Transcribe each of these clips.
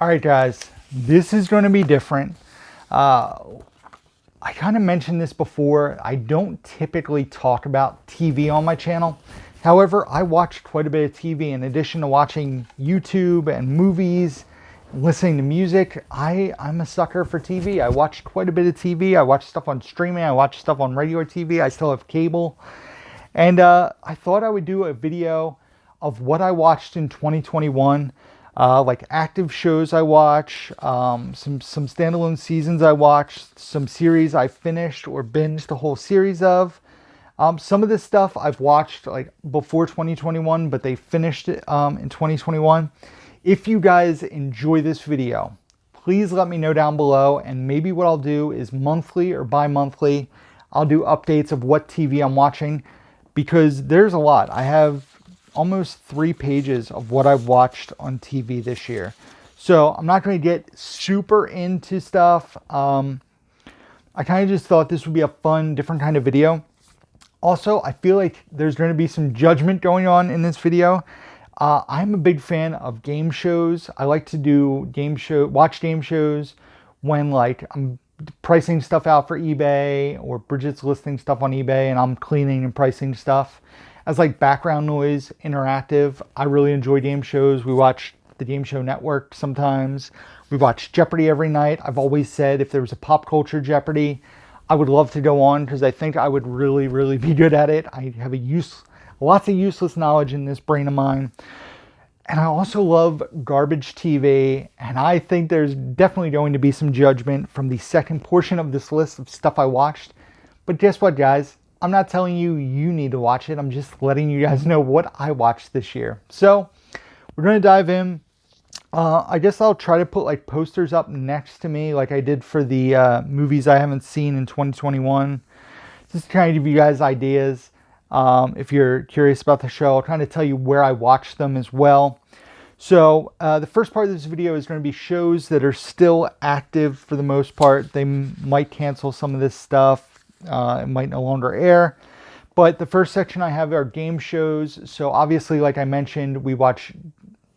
All right, guys, this is going to be different. I kind of mentioned this before. I don't typically talk about TV on my channel. However, I watch quite a bit of TV in addition to watching YouTube and movies, listening to music. I'm a sucker for TV. I watch quite a bit of TV. I watch stuff on streaming. I watch stuff on regular TV. I still have cable. And I thought I would do a video of what I watched in 2021. Like active shows I watch, some standalone seasons I watched, some series I finished or binged the whole series of. Some of this stuff I've watched like before 2021, but they finished it in 2021. If you guys enjoy this video, please let me know down below, and maybe what I'll do is monthly or bi-monthly, I'll do updates of what TV I'm watching, because there's a lot. I have almost 3 pages of what I've watched on TV this year. So I'm not going to get super into stuff. I kind of just thought this would be a fun, different kind of video. Also, I feel like there's going to be some judgment going on in this video. I'm a big fan of game shows. I like to do watch game shows when like I'm pricing stuff out for eBay, or Bridget's listing stuff on eBay and I'm cleaning and pricing stuff as like background noise, interactive. I really enjoy game shows. We watch the Game Show Network sometimes. We watch Jeopardy every night. I've always said if there was a pop culture Jeopardy, I would love to go on because I think I would really, really be good at it. I have lots of useless knowledge in this brain of mine. And I also love garbage TV, and I think there's definitely going to be some judgment from the second portion of this list of stuff I watched. But guess what, guys? I'm not telling you need to watch it. I'm just letting you guys know what I watched this year. So we're going to dive in. I guess I'll try to put like posters up next to me like I did for the movies I haven't seen in 2021. Just trying to give you guys ideas. If you're curious about the show, I'll kind of tell you where I watched them as well. So the first part of this video is going to be shows that are still active for the most part. They might cancel some of this stuff. It might no longer air. But the first section I have are game shows. So obviously, like I mentioned, we watch,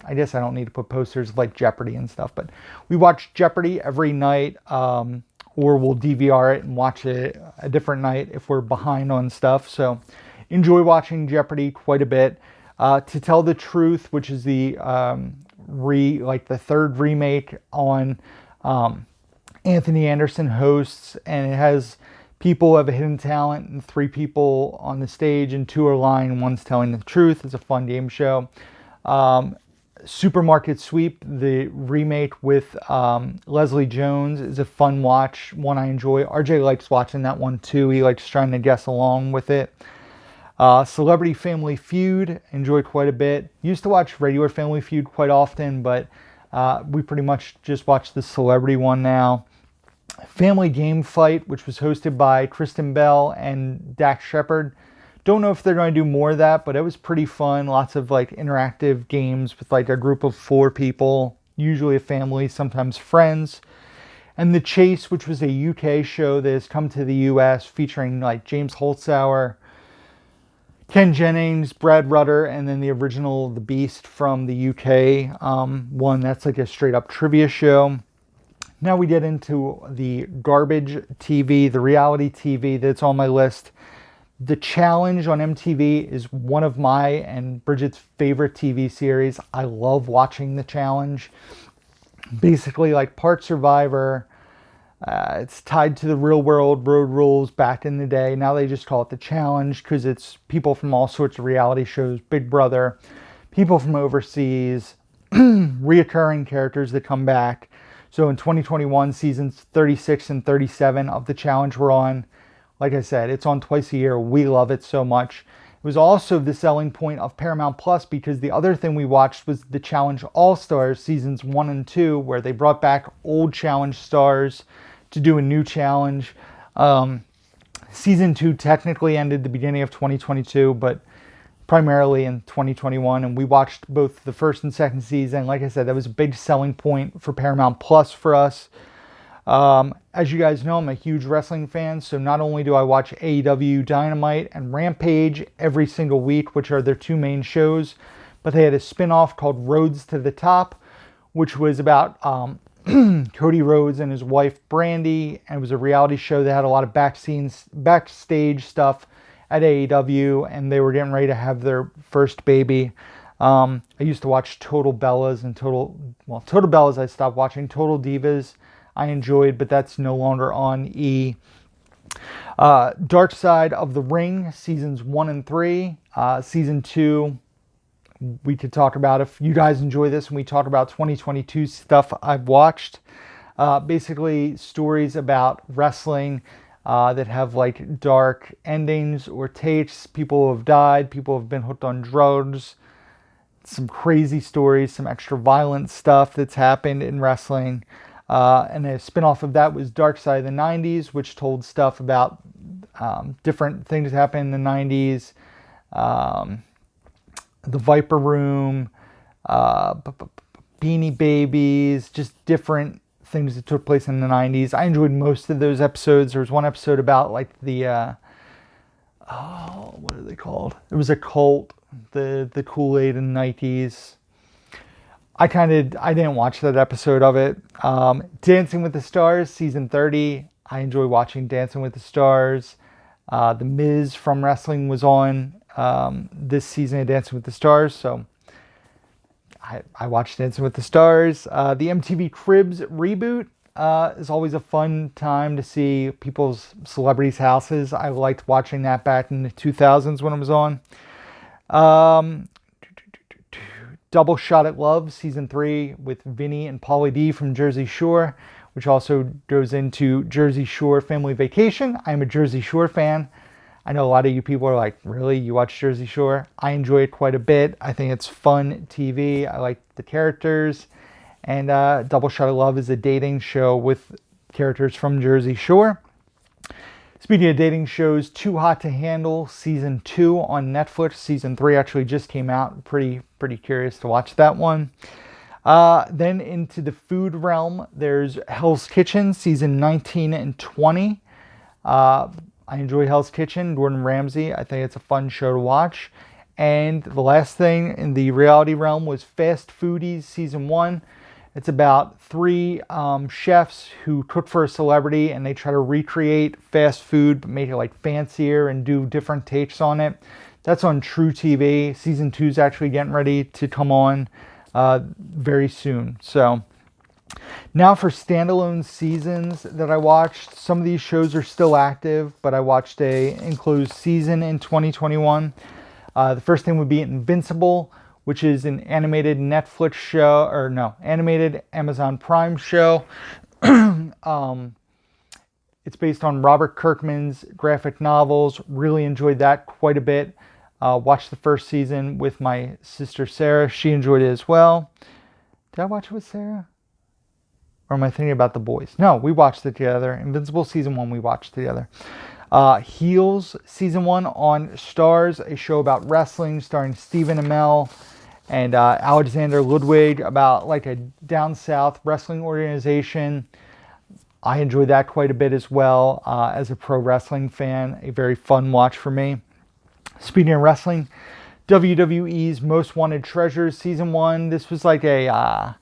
I guess I don't need to put posters of like Jeopardy and stuff, but we watch Jeopardy every night, or we'll DVR it and watch it a different night if we're behind on stuff. So enjoy watching Jeopardy quite a bit. To Tell the Truth, which is the the third remake on Anthony Anderson hosts, and it has people who have a hidden talent and 3 people on the stage and 2 are lying and 1's telling the truth. It's a fun game show. Supermarket Sweep, the remake with Leslie Jones, is a fun watch, one I enjoy. RJ likes watching that one too. He likes trying to guess along with it. Celebrity Family Feud, enjoy quite a bit. Used to watch regular Family Feud quite often, but we pretty much just watch the celebrity one now. Family Game Fight, which was hosted by Kristen Bell and Dax Shepard. Don't know if they're going to do more of that, but it was pretty fun. Lots of like interactive games with like a group of 4 people, usually a family, sometimes friends. And The Chase, which was a UK show that has come to the US, featuring like James Holzhauer, Ken Jennings, Brad Rutter, and then the original The Beast from the UK one. That's like a straight up trivia show. Now we get into the garbage TV, the reality TV that's on my list. The Challenge on MTV is one of my and Bridget's favorite TV series. I love watching The Challenge. Basically like part Survivor. It's tied to the real world, Road Rules back in the day. Now they just call it The Challenge because it's people from all sorts of reality shows, Big Brother, people from overseas, reoccurring characters that come back. So in 2021, seasons 36 and 37 of The Challenge were on. Like I said, it's on twice a year. We love it so much. It was also the selling point of Paramount Plus because the other thing we watched was The Challenge All-Stars seasons 1 and 2, where they brought back old Challenge stars to do a new challenge. Season 2 technically ended the beginning of 2022, but primarily in 2021, and we watched both the first and second season. Like I said, that was a big selling point for Paramount Plus for us. As you guys know, I'm a huge wrestling fan, so not only do I watch AEW Dynamite and Rampage every single week, which are their 2 main shows, but they had a spin-off called Roads to the Top, which was about Cody Rhodes and his wife Brandy, and it was a reality show that had a lot of backstage stuff at AEW, and they were getting ready to have their first baby. I used to watch Total Bellas and Total Bellas I stopped watching. Total Divas I enjoyed, but that's no longer on E! Dark Side of the Ring, seasons 1 and 3. Season 2, we could talk about if you guys enjoy this, and we talk about 2022 stuff I've watched. Basically, stories about wrestling that have like dark endings or takes. People have died, people have been hooked on drugs. Some crazy stories, some extra violent stuff that's happened in wrestling. And a spin-off of that was Dark Side of the 90s, which told stuff about different things that happened in the 90s. The Viper Room, Beanie Babies, just different things that took place in the 90s. I enjoyed most of those episodes. There was one episode about like the, what are they called? It was a cult, the Kool-Aid and Nikes. I didn't watch that episode of it. Dancing with the Stars, season 30. I enjoy watching Dancing with the Stars. The Miz from wrestling was on this season of Dancing with the Stars, so I watched Dancing with the Stars. The MTV Cribs reboot is always a fun time to see people's celebrities' houses. I liked watching that back in the 2000s when it was on. Double Shot at Love, season 3, with Vinny and Pauly D from Jersey Shore, which also goes into Jersey Shore Family Vacation. I'm a Jersey Shore fan. I know a lot of you people are like, really? You watch Jersey Shore? I enjoy it quite a bit. I think it's fun TV. I like the characters. And Double Shot at Love is a dating show with characters from Jersey Shore. Speaking of dating shows, Too Hot to Handle, season 2 on Netflix. Season 3 actually just came out. Pretty curious to watch that one. Then into the food realm, there's Hell's Kitchen, season 19 and 20. I enjoy Hell's Kitchen, Gordon Ramsay. I think it's a fun show to watch. And the last thing in the reality realm was Fast Foodies, season 1. It's about 3 chefs who cook for a celebrity, and they try to recreate fast food, but make it like fancier and do different takes on it. That's on True TV. Season 2 is actually getting ready to come on very soon. So now for standalone seasons that I watched. Some of these shows are still active, but I watched a enclosed season in 2021. The first thing would be Invincible, which is an animated Netflix show, or no, animated Amazon Prime show. It's based on Robert Kirkman's graphic novels. Really enjoyed that quite a bit. Watched the first season with my sister Sarah. She enjoyed it as well. Did I watch it with Sarah? Or am I thinking about The Boys? No, we watched it together. Invincible season 1 we watched together. Heels season 1 on Stars, a show about wrestling starring Stephen Amell and Alexander Ludwig, about like a down south wrestling organization. I enjoyed that quite a bit as well as a pro wrestling fan. A very fun watch for me. Speaking of wrestling, WWE's Most Wanted Treasures season 1. This was like a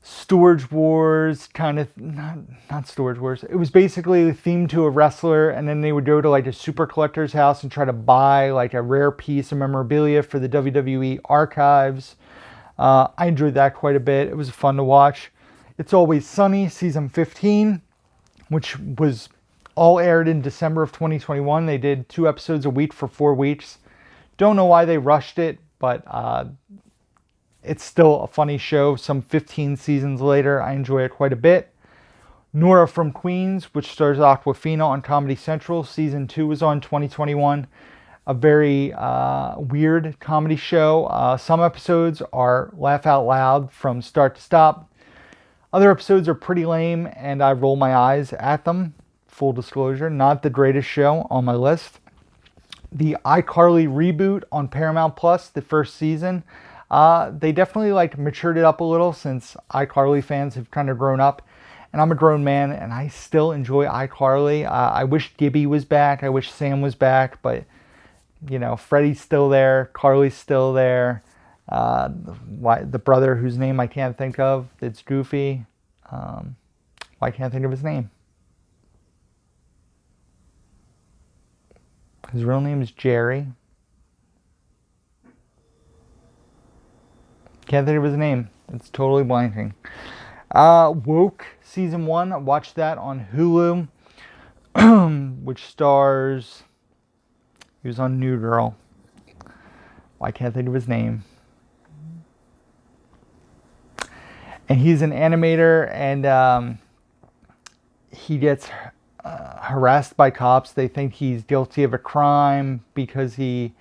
Storage Wars kind of, not Storage Wars. It was basically themed to a wrestler, and then they would go to like a super collector's house and try to buy like a rare piece of memorabilia for the WWE archives. I enjoyed that quite a bit. It was fun to watch. It's Always Sunny, season 15, which was all aired in December of 2021. They did 2 episodes a week for 4 weeks. Don't know why they rushed it, but it's still a funny show. Some 15 seasons later, I enjoy it quite a bit. Nora from Queens, which stars Aquafina on Comedy Central. Season 2 was on 2021. A very weird comedy show. Some episodes are laugh out loud from start to stop. Other episodes are pretty lame, and I roll my eyes at them. Full disclosure, not the greatest show on my list. The Icarly Reboot on Paramount Plus, the first season. They definitely like matured it up a little, since iCarly fans have kind of grown up, and I'm a grown man and I still enjoy iCarly. I wish Gibby was back. I wish Sam was back, but you know, Freddie's still there, Carly's still there. The brother whose name I can't think of, it's goofy. I can't think of his name. His real name is Jerry. Can't think of his name. It's totally blanking. Woke season 1. I watched that on Hulu, which stars. He was on New Girl. I can't think of his name. And he's an animator, and he gets harassed by cops. They think he's guilty of a crime because he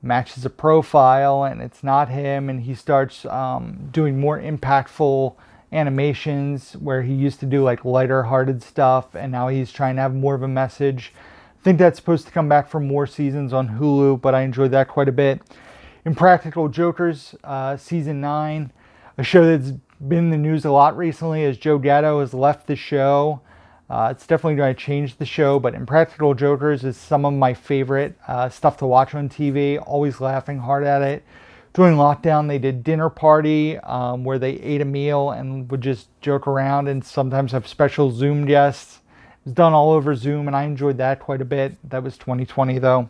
matches a profile, and it's not him. And he starts doing more impactful animations where he used to do like lighter-hearted stuff, and now he's trying to have more of a message. I think that's supposed to come back for more seasons on Hulu, but I enjoyed that quite a bit. Impractical Jokers, season 9, a show that's been in the news a lot recently as Joe Gatto has left the show. It's definitely going to change the show, but Impractical Jokers is some of my favorite stuff to watch on TV. Always laughing hard at it. During lockdown, they did Dinner Party, where they ate a meal and would just joke around and sometimes have special Zoom guests. It was done all over Zoom, and I enjoyed that quite a bit. That was 2020, though.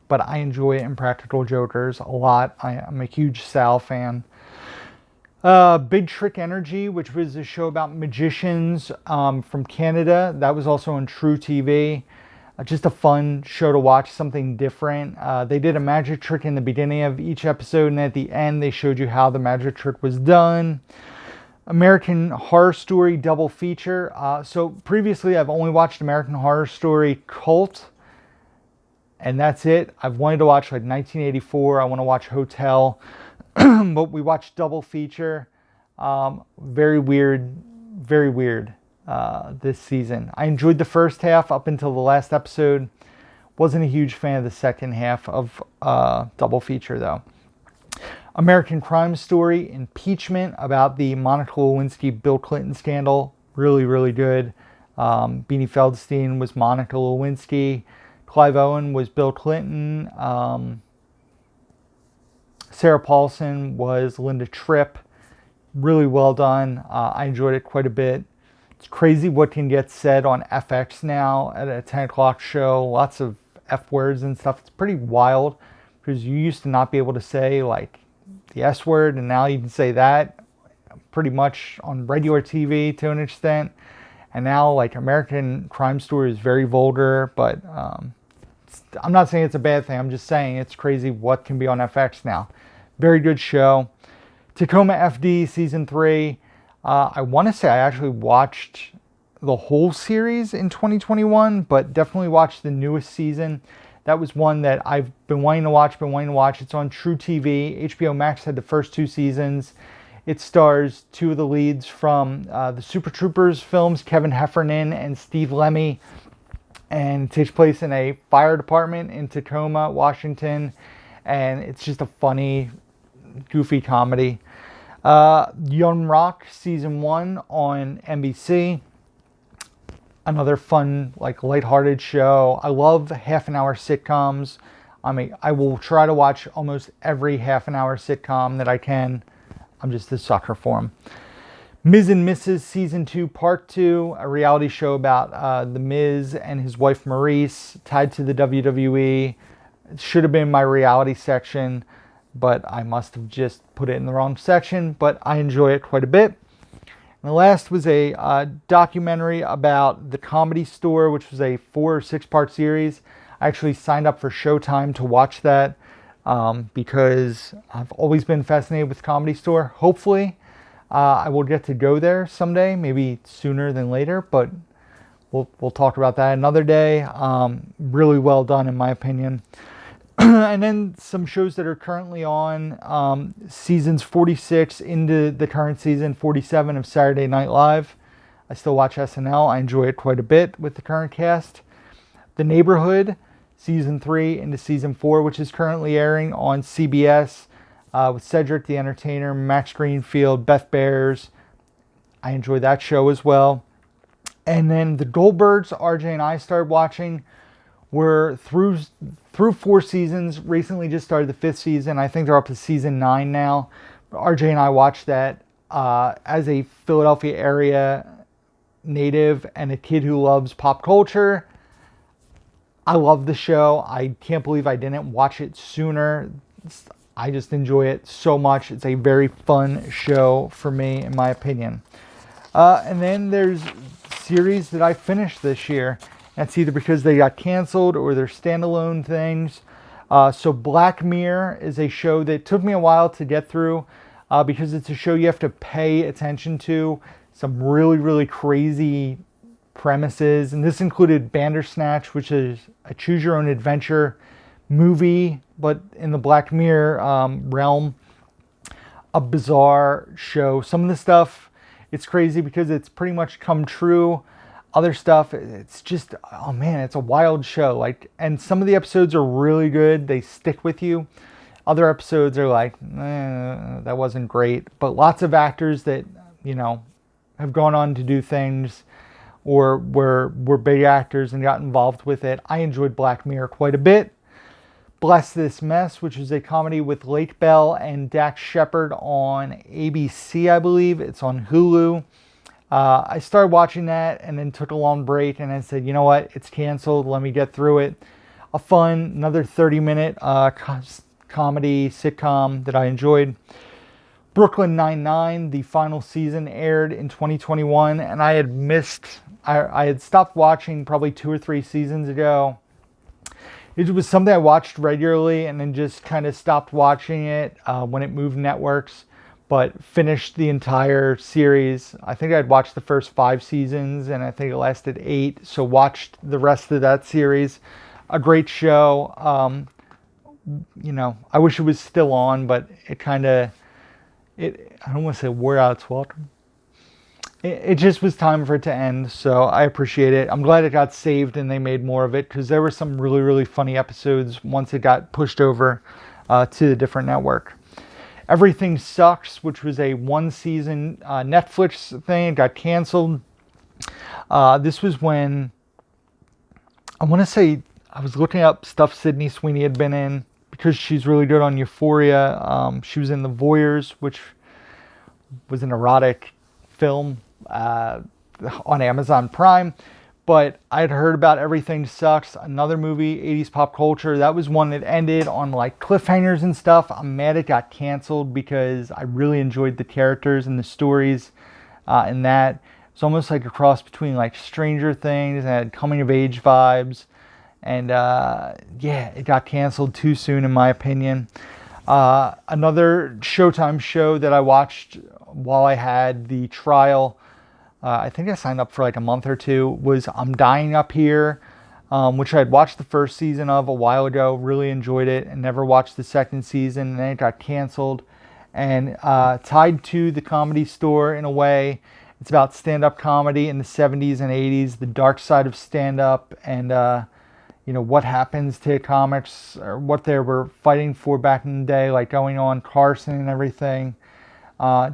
But I enjoy Impractical Jokers a lot. I'm a huge Sal fan. Big Trick Energy, which was a show about magicians from Canada. That was also on True TV. Just a fun show to watch, something different. They did a magic trick in the beginning of each episode, and at the end they showed you how the magic trick was done. American Horror Story double feature. So previously I've only watched American Horror Story Cult, and that's it. I've wanted to watch like 1984. I want to watch Hotel. But we watched double feature. Very weird this season. I enjoyed the first half up until the last episode. Wasn't a huge fan of the second half of double feature though. American Crime Story Impeachment, about the Monica Lewinsky Bill Clinton scandal. Really good. Beanie Feldstein was Monica Lewinsky. Clive Owen was Bill Clinton. Sarah Paulson was Linda Tripp. Really well done. I enjoyed it quite a bit. It's crazy what can get said on FX now at a 10 o'clock show. Lots of F words and stuff. It's pretty wild because you used to not be able to say like the S word, and now you can say that pretty much on regular TV to an extent. And now like American Crime Story is very vulgar, but I'm not saying it's a bad thing. I'm just saying it's crazy what can be on FX now. Very good show. Tacoma FD season 3. I want to say I actually watched the whole series in 2021, but definitely watched the newest season. That was one that I've been wanting to watch. It's on True TV. HBO Max had the first 2 seasons. It stars 2 of the leads from the Super Troopers films, Kevin Heffernan and Steve Lemmy. And it takes place in a fire department in Tacoma, Washington. And it's just a funny, goofy comedy. Young Rock season 1 on NBC. Another fun, like lighthearted show. I love half-an-hour sitcoms. I will try to watch almost every half-an-hour sitcom that I can. I'm just a sucker for them. Miz and Mrs. season 2 part 2, a reality show about the Miz and his wife Maurice, tied to the WWE. It should have been my reality section, but I must have just put it in the wrong section, but I enjoy it quite a bit. And the last was a documentary about the Comedy Store, which was a 4 or 6 part series. I actually signed up for Showtime to watch that because I've always been fascinated with Comedy Store. Hopefully I will get to go there someday, maybe sooner than later, but we'll talk about that another day. Really well done in my opinion. And then some shows that are currently on, seasons 46 into the current season 47 of Saturday Night Live. I still watch SNL. I enjoy it quite a bit with the current cast. The Neighborhood, season 3 into season 4, which is currently airing on CBS, with Cedric the Entertainer, Max Greenfield, Beth Bears. I enjoy that show as well. And then The Goldbergs, RJ and I started watching. We're through 4 seasons. Recently just started the 5th season. I think they're up to season 9 now. RJ and I watched that as a Philadelphia area native and a kid who loves pop culture. I love the show. I can't believe I didn't watch it sooner. I just enjoy it so much. It's a very fun show for me, in my opinion. And then there's series that I finished this year. That's either because they got canceled or they're standalone things. So Black Mirror is a show that took me a while to get through because it's a show you have to pay attention to. Some really, really crazy premises. And this included Bandersnatch, which is a choose-your-own-adventure movie, but in the Black Mirror realm. A bizarre show. Some of the stuff, it's crazy because it's pretty much come true. Other stuff, it's just, oh man, it's a wild show. Like, and some of the episodes are really good. They stick with you. Other episodes are like, that wasn't great. But lots of actors that, have gone on to do things or were big actors and got involved with it. I enjoyed Black Mirror quite a bit. Bless This Mess, which is a comedy with Lake Bell and Dax Shepard on ABC, I believe. It's on Hulu. I started watching that and then took a long break and I said, you know what, it's canceled. Let me get through it. A fun, another 30-minute comedy sitcom that I enjoyed. Brooklyn Nine-Nine, the final season aired in 2021 and I had stopped watching probably 2 or 3 seasons ago. It was something I watched regularly and then just kind of stopped watching it when it moved networks, but finished the entire series. I think I'd watched the first 5 seasons and I think it lasted 8, so watched the rest of that series. A great show. I wish it was still on, but I don't want to say wore out its welcome. It just was time for it to end, so I appreciate it. I'm glad it got saved and they made more of it because there were some really, really funny episodes once it got pushed over to a different network. Everything Sucks, which was a 1-season Netflix thing, got canceled. This was when, I want to say, I was looking up stuff Sydney Sweeney had been in because she's really good on Euphoria. She was in The Voyeurs, which was an erotic film on Amazon Prime. But I'd heard about Everything Sucks, another movie, 80s pop culture. That was one that ended on like cliffhangers and stuff. I'm mad it got canceled because I really enjoyed the characters and the stories in that. It's almost like a cross between like Stranger Things and coming of age vibes. And it got canceled too soon in my opinion. Another Showtime show that I watched while I had the trial, I think I signed up for like a month or 2, was I'm Dying Up Here, which I had watched the first season of a while ago, really enjoyed it, and never watched the second season, and then it got canceled. And tied to the Comedy Store in a way, it's about stand-up comedy in the 70s and 80s, the dark side of stand-up, and what happens to comics, or what they were fighting for back in the day, like going on Carson and everything. I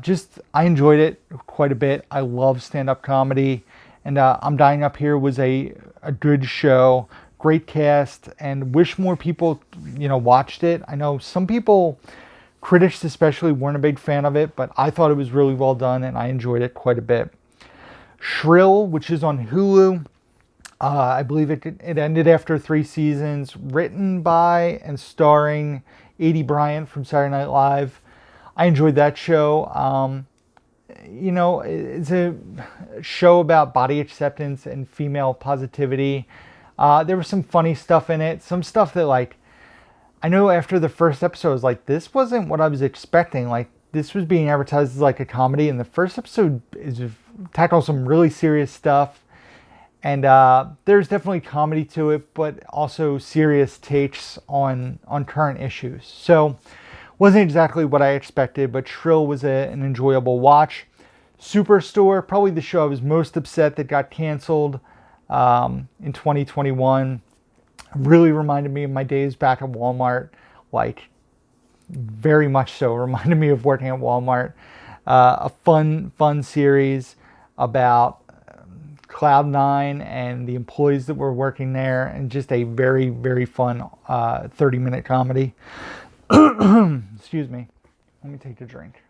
enjoyed it quite a bit. I love stand-up comedy, and I'm Dying Up Here was a good show, great cast, and wish more people, watched it. I know some people, critics especially, weren't a big fan of it, but I thought it was really well done, and I enjoyed it quite a bit. Shrill, which is on Hulu, I believe it ended after 3 seasons, written by and starring Aidy Bryant from Saturday Night Live. I enjoyed that show. It's a show about body acceptance and female positivity. There was some funny stuff in it. Some stuff that, like, I know after the first episode, I was like, this wasn't what I was expecting. Like, this was being advertised as like a comedy, and the first episode tackles some really serious stuff. And there's definitely comedy to it, but also serious takes on current issues. So, wasn't exactly what I expected, but Shrill was an enjoyable watch. Superstore, probably the show I was most upset that got canceled in 2021. Really reminded me of my days back at Walmart, like very much so. Reminded me of working at Walmart. A fun series about Cloud9 and the employees that were working there, and just a very, very fun 30-minute comedy. Excuse me. Let me take a drink.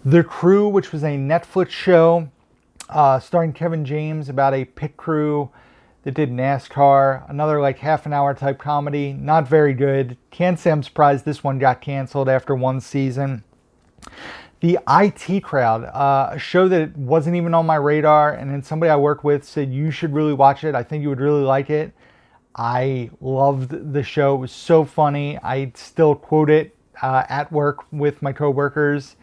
The Crew, which was a Netflix show starring Kevin James about a pit crew that did NASCAR. Another like half an hour type comedy. Not very good. Can't say I'm surprised this one got canceled after one season. The IT Crowd, a show that wasn't even on my radar, and then somebody I work with said you should really watch it. I think you would really like it. I loved the show. It was so funny. I still quote it at work with my coworkers.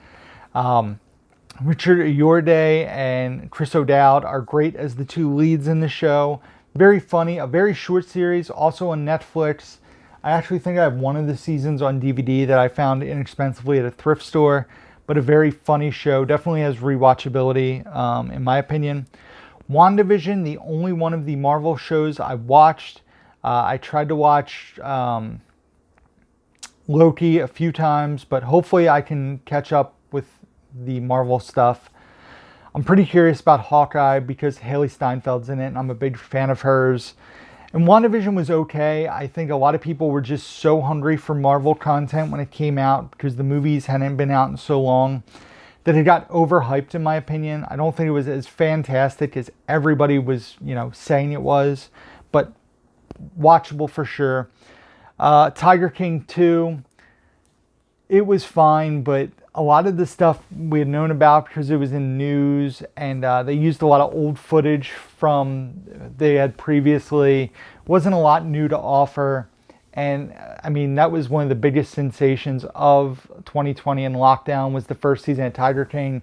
Richard Ayoade and Chris O'Dowd are great as the two leads in the show. Very funny, a very short series, also on Netflix. I actually think I have one of the seasons on DVD that I found inexpensively at a thrift store, but a very funny show. Definitely has rewatchability, in my opinion. WandaVision, the only one of the Marvel shows I watched. I tried to watch Loki a few times, but hopefully I can catch up with the Marvel stuff. I'm pretty curious about Hawkeye because Haley Steinfeld's in it, and I'm a big fan of hers. And WandaVision was okay. I think a lot of people were just so hungry for Marvel content when it came out because the movies hadn't been out in so long that it got overhyped, in my opinion. I don't think it was as fantastic as everybody was, saying it was, but watchable for sure. Tiger King 2, it was fine, but a lot of the stuff we had known about because it was in news, and they used a lot of old footage from they had previously. Wasn't a lot new to offer, and I mean that was one of the biggest sensations of 2020 and lockdown was the first season of Tiger King,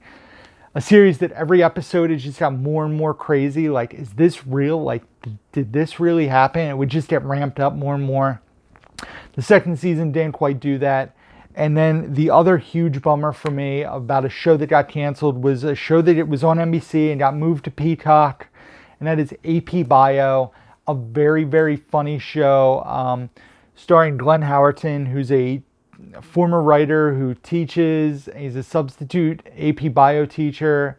a series that every episode has just got more and more crazy. Like, is this real? Like, did this really happen? It would just get ramped up more and more. The second season didn't quite do that. And then the other huge bummer for me about a show that got canceled was a show that it was on NBC and got moved to Peacock, and that is AP Bio, a very, very funny show starring Glenn Howerton, who's a former writer who teaches. He's a substitute AP Bio teacher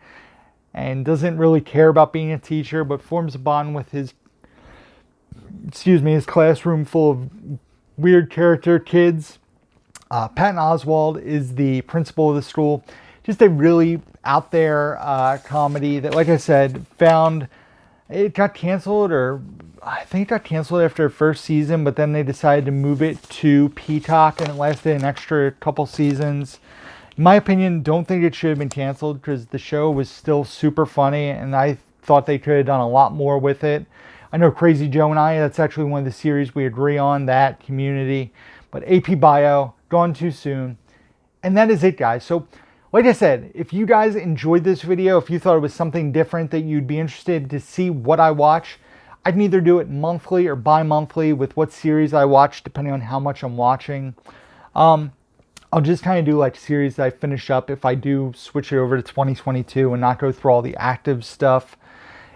and doesn't really care about being a teacher, but forms a bond with his classroom full of weird character kids. Patton Oswalt is the principal of the school. Just a really out there comedy that, like I said, it got canceled, or I think it got canceled after the first season, but then they decided to move it to Peacock, and it lasted an extra couple seasons. In my opinion, don't think it should have been canceled because the show was still super funny, and I thought they could have done a lot more with it. I know Crazy Joe and I, that's actually one of the series we agree on, that Community. But AP Bio, gone too soon. And that is it, guys. So, like I said, if you guys enjoyed this video, if you thought it was something different that you'd be interested to see what I watch, I can either do it monthly or bi-monthly with what series I watch, depending on how much I'm watching. I'll just kind of do like series that I finish up if I do switch it over to 2022 and not go through all the active stuff.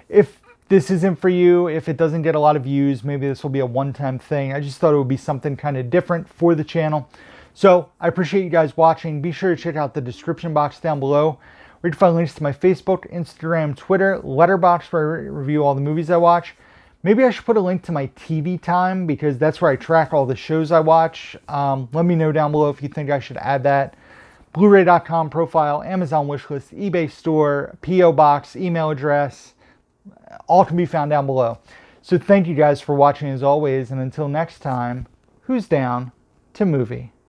If this isn't for you, if it doesn't get a lot of views, maybe this will be a one-time thing. I just thought it would be something kind of different for the channel. So I appreciate you guys watching. Be sure to check out the description box down below, where you can find links to my Facebook, Instagram, Twitter, Letterboxd, where I review all the movies I watch. Maybe I should put a link to my TV time because that's where I track all the shows I watch. Let me know down below if you think I should add that. Blu-ray.com profile, Amazon wishlist, eBay store, P.O. box, email address. All can be found down below. So thank you guys for watching as always, and until next time, who's down to movie?